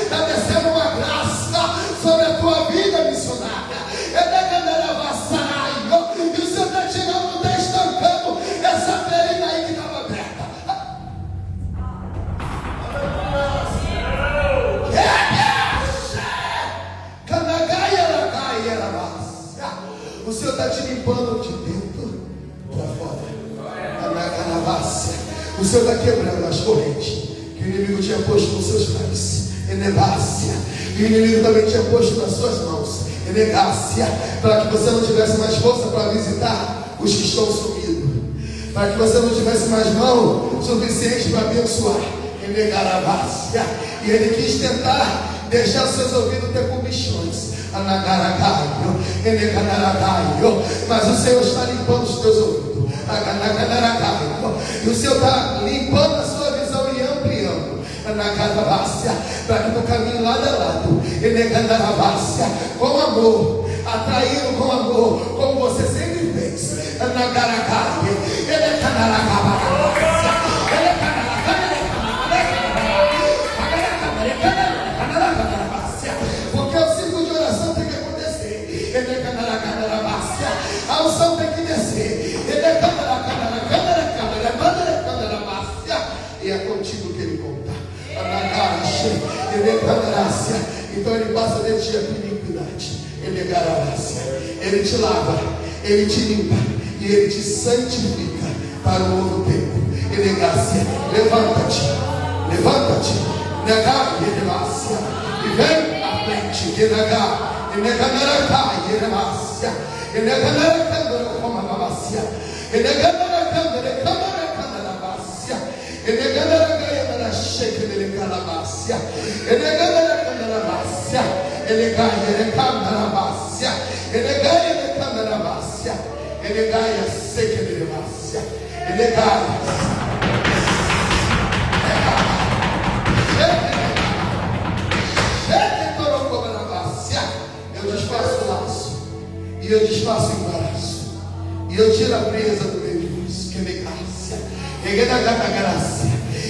Está descendo uma graça sobre a tua vida missionária. E o Senhor está tirando, está estancando essa ferida aí que estava aberta. O Senhor está te limpando de dentro para fora. O Senhor está quebrando as correntes que o inimigo tinha posto nos seus pés. E o inimigo também tinha posto nas suas mãos. para que você não tivesse mais força para visitar os que estão sumidos, para que você não tivesse mais mão suficiente para abençoar. E ele quis tentar deixar seus ouvidos ter comichões, mas o Senhor está limpando os teus ouvidos, e o Senhor está limpando a sua visão e ampliando para que no caminho lado a lado, com amor, atraindo com amor, como você sempre fez, porque o ciclo de oração tem que acontecer, a unção tem que descer, e é contigo que ele conta. Então ele passa de ti a tua iniquidade, ele te lava, ele te limpa e ele te santifica para um novo tempo. Levanta-te, e vem à frente, eu desfaço o laço, e eu desfaço o embaraço, e eu tiro a presa do meio de vós.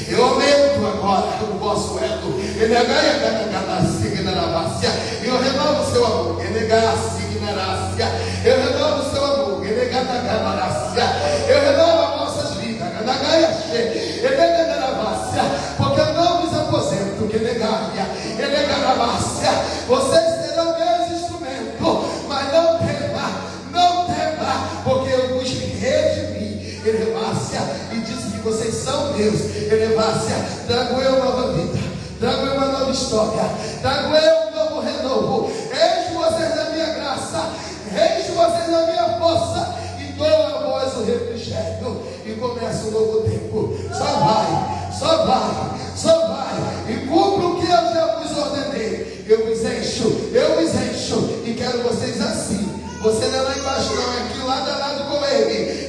Eu aumento agora o vosso elo, eu renovo o seu amor, eu renovo o seu amor, eu renovo as vossas vidas, porque eu não vos aposento, vocês serão meus instrumentos, mas não tema, porque eu vos redimi, e disse que vocês são meus, trago eu nova vida, trago eu uma nova história, trago eu um novo renovo, eis vocês na minha graça, eis vocês na minha força, e dou a vós o refrigério, e começa um novo tempo. Só vai, e cumpra o que eu já vos ordenei. Eu vos encho, e quero vocês assim. Você não é lá embaixo, não, é aqui lado a lado com ele.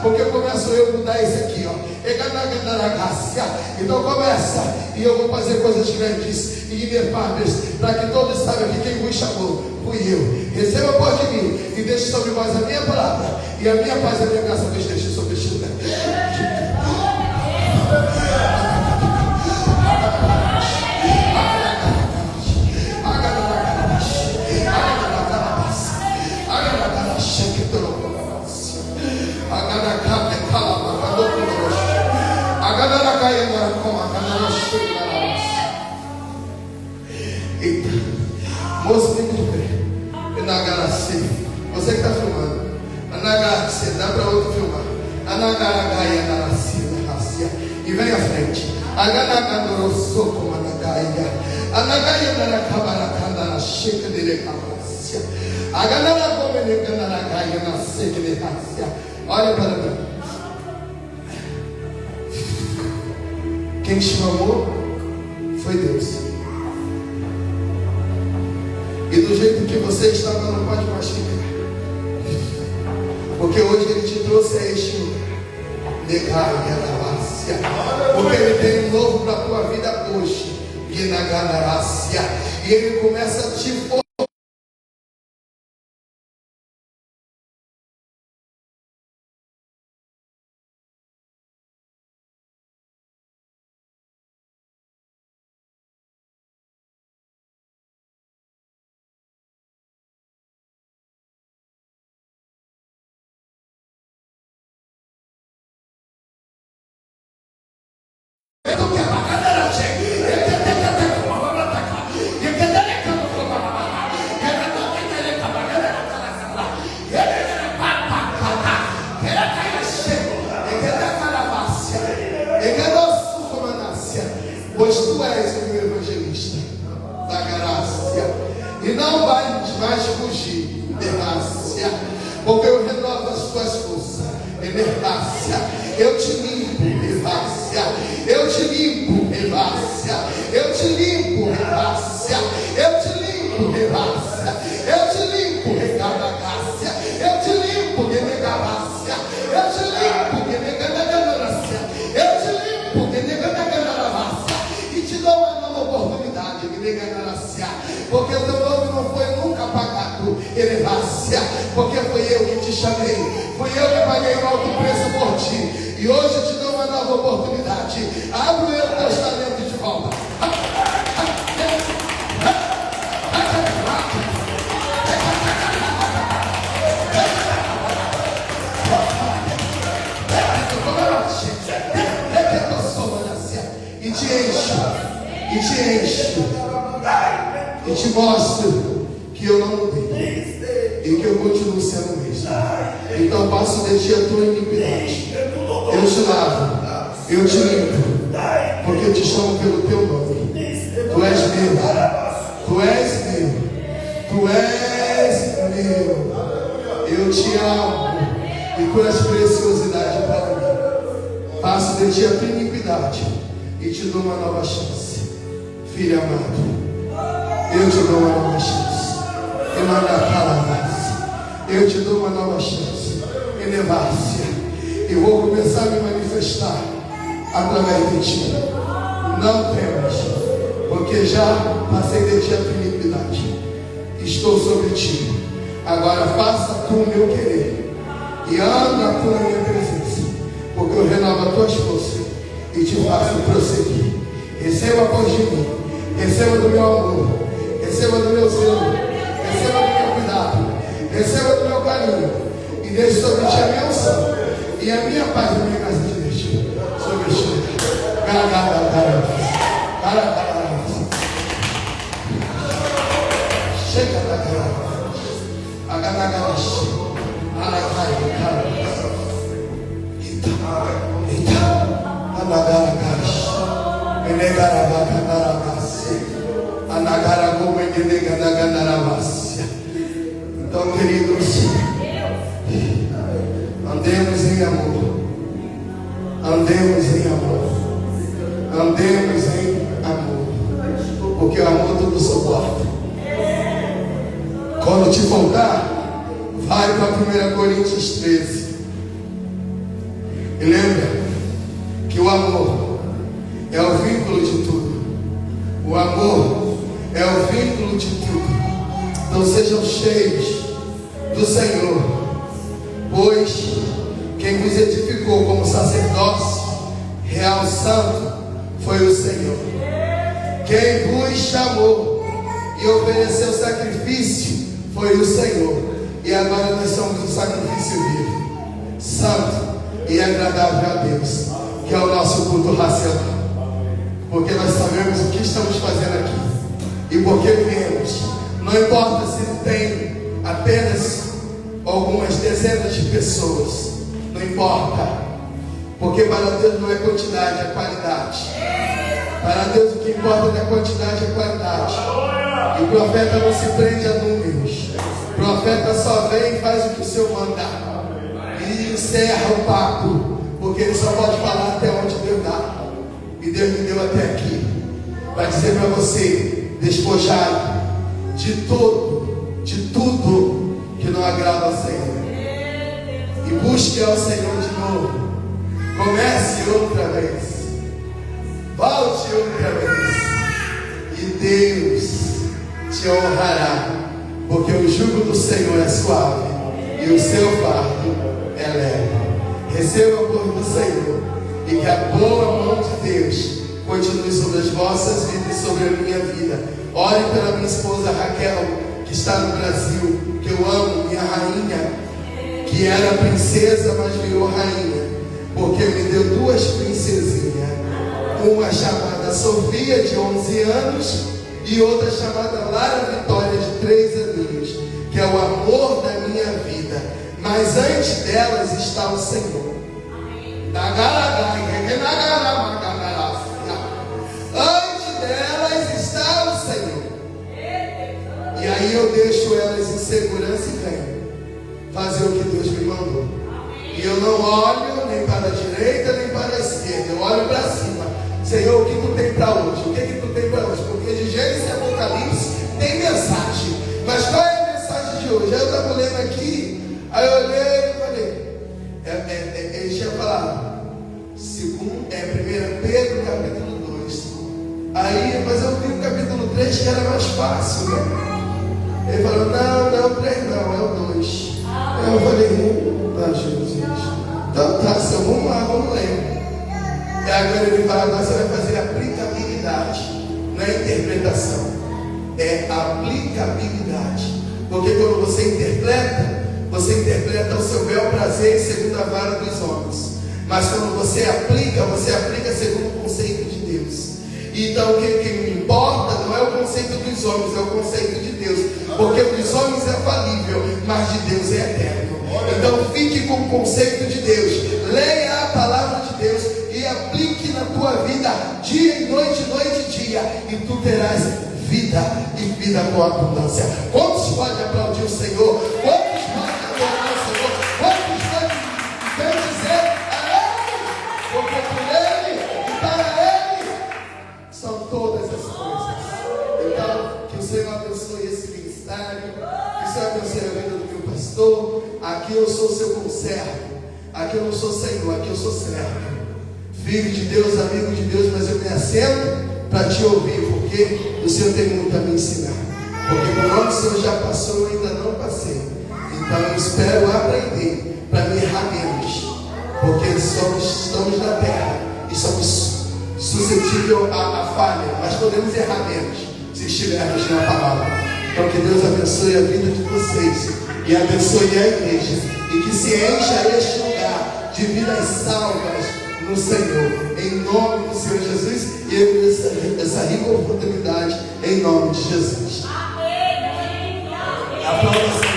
Porque começo eu a mudar isso aqui, ó. Então começa, e eu vou fazer coisas grandes e inefáveis, para que todos saibam que quem vos chamou fui eu. Receba por de mim, e deixe sobre vós a minha palavra, e a minha paz e a minha graça vos deixe sobre este lugar. Eita, moço, tem que ver. Você que está filmando, dá para outro filmar. E vem à frente. Olha para mim. Quem te chamou foi Deus. E do jeito que você estava, não pode mais ficar. Porque hoje Ele te trouxe a este lugar. Porque Ele tem um novo para a tua vida hoje. E Ele começa a te formar. e não vai mais fugir. Emergácia, porque eu renovo as tuas forças. Emergácia, eu te limpo. Emergácia, eu te limpo. Emergácia, eu te limpo. Emergácia, eu te limpo. Emergácia, eu te limpo. Emergácia, eu te limpo. Emergácia, eu te limpo. Emergácia, eu te limpo. Emergácia, e te dou uma nova oportunidade. Emergácia, porque o teu nome não foi nunca apagado. Emergácia, porque foi eu que te chamei, fui eu que paguei um alto preço por ti, e hoje eu te dou uma nova oportunidade. Abre o teu talento de volta. E te encho, e te encho, e te mostro que eu não mudei e que eu continuo sendo o mesmo. Então passo de ti a tua iniquidade, eu te lavo, eu te limpo, porque eu te chamo pelo teu nome. Tu és meu, tu és meu, tu és meu. Eu te amo e tu és preciosidade para mim. Passo de ti a tua iniquidade e te dou uma nova chance. Filho amado, eu te dou uma nova chance. Eu te dou uma nova chance. Elevar-se. E vou começar a me manifestar através de ti. Não temas, porque já passei de ti a tua iniquidade. Estou sobre ti. Agora faça tu o meu querer e anda tu na minha presença, porque eu renovo as tuas forças e te faço prosseguir. Receba após de mim, receba do meu amor, receba do meu zelo, receba do meu cuidado, receba do meu carinho, e deixe sobre ti a minha unção e a minha paz na minha casa de Deus. Sobre ti. Chega da cara. Então, queridos, andemos em amor, andemos em amor, andemos em amor, porque o amor tudo suporta. Quando te faltar, vai para 1 Coríntios 13 e lembra que o amor é o vínculo de tudo. O amor é o vínculo de tudo. Então sejam cheios do Senhor, pois quem vos edificou como sacerdócio real santo foi o Senhor. Quem vos chamou e ofereceu sacrifício foi o Senhor. E agora nós somos um sacrifício vivo, santo e agradável a Deus, que é o nosso culto racional. Porque nós sabemos o que estamos fazendo aqui e por que viemos. Não importa se tem apenas algumas dezenas de pessoas, não importa, porque para Deus não é quantidade, é qualidade. Para Deus o que importa não é quantidade, é qualidade. E o profeta não se prende a números. O profeta só vem e faz o que o Senhor mandar e encerra o papo, porque ele só pode falar até onde Deus dá. E Deus me deu até aqui para dizer para você: despojado de tudo que não agrada ao Senhor, e busque ao Senhor de novo. Comece outra vez, volte outra vez, e Deus te honrará, porque o jugo do Senhor é suave e o seu fardo é leve. Receba a cor do Senhor, e que a boa mão de Deus continue sobre as vossas vidas e sobre a minha vida. Ore pela minha esposa Raquel, que está no Brasil, que eu amo, minha rainha, que era princesa, mas virou rainha, porque me deu duas princesinhas, uma chamada Sofia, de 11 anos, e outra chamada Lara Vitória, de 3 aninhos, que é o amor da minha vida. Mas antes delas está o Senhor. Antes delas está o Senhor. E aí aí eu deixo elas em segurança e venho fazer o que Deus me mandou. E eu não olho nem para a direita nem para a esquerda, eu olho para cima. Senhor, o que tu tem para hoje? O que tu tem para hoje? Porque de Gênesis e Apocalipse tem mensagem. Mas qual é a mensagem de hoje? Aí eu estava lendo aqui, aí eu olhei e falei, ele tinha falado, 1 Pedro capítulo 2. Aí, mas eu vi o capítulo 3 que era mais fácil, né? Ele falou, não, 3 não, é o 2. Aí eu falei, tá, Jesus. Então tá, Senhor, vamos ler. E agora ele fala, agora você vai fazer aplicabilidade, não é interpretação, é aplicabilidade. Porque quando você interpreta o seu bel prazer e segundo a vara dos homens. Mas quando você aplica segundo o conceito de Deus. Então o que me importa não é o conceito dos homens, é o conceito de Deus. Porque dos homens é falível, mas de Deus é eterno. Então fique com o conceito de Deus, leia a palavra de Deus e aplique na tua vida, dia e noite, dia, e tu terás vida e vida com abundância. Quantos podem aplaudir o Senhor? Quantos podem adorar o Senhor? Quantos podem dizer a Ele? Porque por Ele e para Ele são todas as coisas. Então, que o Senhor abençoe esse ministério, que o Senhor abençoe a vida do meu pastor. Aqui eu sou seu conservo, aqui eu não sou Senhor, aqui eu sou servo. Filho de Deus, amigo de Deus, mas eu me assento para te ouvir, porque o Senhor tem muito a me ensinar. Porque por onde o Senhor já passou, eu ainda não passei. Então eu espero aprender para me errar menos. Porque estamos na terra e somos suscetíveis à falha, mas podemos errar menos se estivermos na palavra. Então que Deus abençoe a vida de vocês e abençoe a igreja, e que se encha este lugar de vidas salvas no Senhor, em nome do Senhor Jesus. E eu essa rica oportunidade em nome de Jesus. Amém. Aplauda o Senhor.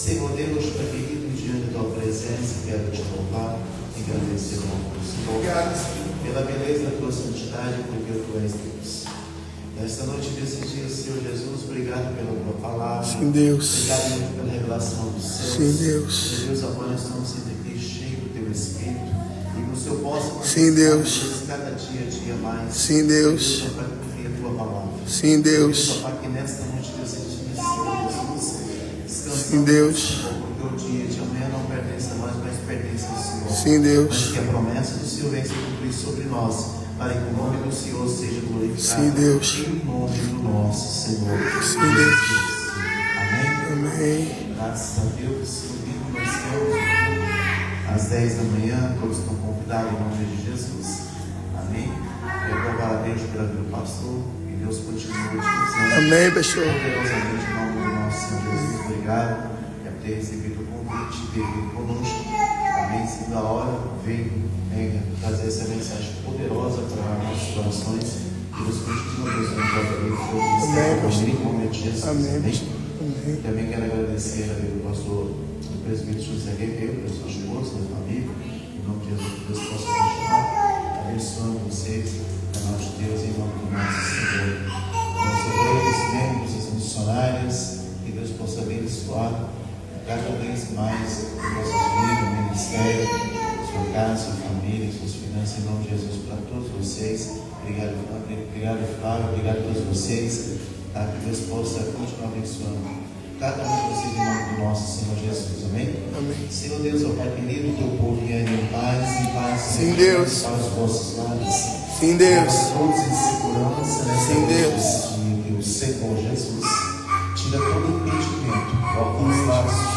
Senhor Deus, Pai querido, diante da tua presença, quero te louvar e agradecer ao Senhor pela beleza da tua santidade, porque tu és Deus. Nesta noite desse dia, Senhor Jesus, obrigado pela tua palavra. Sim, Deus. Obrigado muito pela revelação dos céus. Sim, Deus. Senhor Deus, agora nós estamos sendo aqui cheios do teu Espírito, e que o Senhor possa sim, Deus, cada dia mais. Sim, Deus. Para cumprir a tua palavra. Sim, Deus. Para que nesta noite Deus seja sim, Deus. Porque o dia de amanhã não pertence a nós, mas pertence ao Senhor. Sim, Deus. Mas que a promessa do Senhor venha se cumprir sobre nós, para que o nome do Senhor seja glorificado. Sim, Deus. Em nome do nosso Senhor. Sim, Deus. Amém. Amém. Graças a Deus, domingo nós temos às 10 da manhã, todos estão convidados em nome de Jesus. Amém. Eu louvar a Deus pela vida do pastor, e Deus continue utilizando. Amém, pastor. Poderosamente em nome do nosso Senhor Jesus. Obrigado por ter recebido o convite, ter vindo conosco. Amém. Segunda hora, venha trazer essa mensagem poderosa para nossos corações. Deus continue abençoando a tua vida. Em nome de Jesus. Amém. Amém. Também quero agradecer a Deus, pastor, o presbítero José Guerreiro, pela sua esposa, pela família. Em nome de Jesus, que Deus possa continuar abençoando vocês, a nós de Deus, em nome do nosso Senhor. Nosso Deus, os membros, as missionárias, que Deus possa abençoar cada vez mais as nossas vidas, o ministério, sua casa, sua família, suas finanças, em nome de Jesus, para todos vocês. Obrigado, Flávio, obrigado a todos vocês. Que Deus possa continuar abençoando cada um de vocês em nome do nosso Senhor Jesus, amém? Amém. Senhor Deus, ó Pai querido, teu povo viene em paz, Sim, Deus. para os vossos lares. Sim, Deus. Todos em segurança, nessa Sim, Deus. noite, Deus, Senhor Jesus, tira todo impedimento, toca os laços,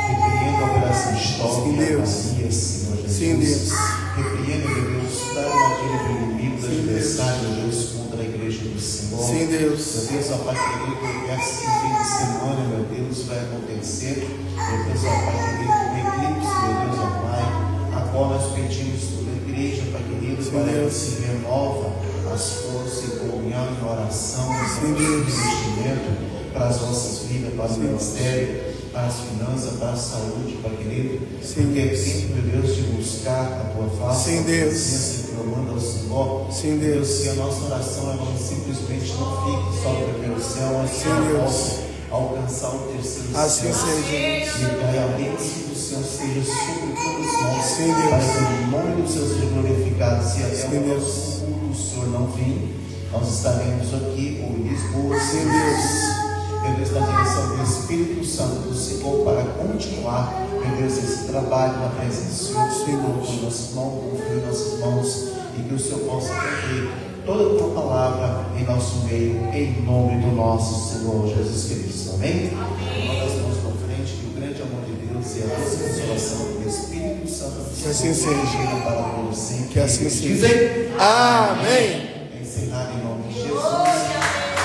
repreenda a operação histórica, Sim, Deus. Maria, Senhor Jesus. Sim, Deus. Repreenda, meu Deus, toda armadilha do inimigo, do adversário, Deus, contra a igreja do Senhor. Sim, Deus. Meu Deus, ó Pai querido, esse fim de semana, meu Deus, vai acontecer. Meu Deus, ó Pai querido, um eclipse, meu Deus, ó Pai, a qual nós pedimos toda a igreja, Pai querido, Sim, para Deus. que se renova as forças em comunhão, em oração, Sim, em Deus. investimento para as nossas vidas, para o Sim. ministério, para as finanças, para a saúde, Pai querido. Sim, Porque é Deus. tempo, meu Deus, de buscar a tua face, Sim, a tua Deus. presença, clamando ao Senhor. Sim, Deus, Deus. que a nossa oração ela simplesmente não fique só pelo céu, mas que Sim, ela Deus. possa alcançar o terceiro Assim céu. seja. E que a bênção do Senhor seja sobre todos nós, Sim, Deus. para que o nome do Senhor seja glorificado. Se até Sim, o Deus. nosso culto o Senhor não vir, nós estaremos aqui ou em Lisboa. Sim, Deus. Meu Deus, na direção do Espírito Santo do Senhor, para continuar, meu Deus, esse trabalho na presença do Senhor. Senhor, com nossas mãos, confio em nossas mãos, e que o Senhor possa cumprir toda a tua palavra em nosso meio, em nome do nosso Senhor Jesus Cristo. Amém? Uma das mãos para frente, que o grande amor de Deus e a doce consolação do Espírito Santo do Que assim Senhor seja. para todos sempre. Que assim seja. Dizem, Amém. é encerrado em nome de Jesus.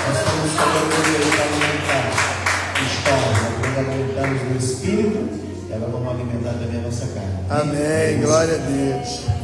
Nós estamos falando para alimentar histórias, nós alimentamos do Espírito, e agora vamos alimentar também a nossa carne. Amém. Glória a Deus.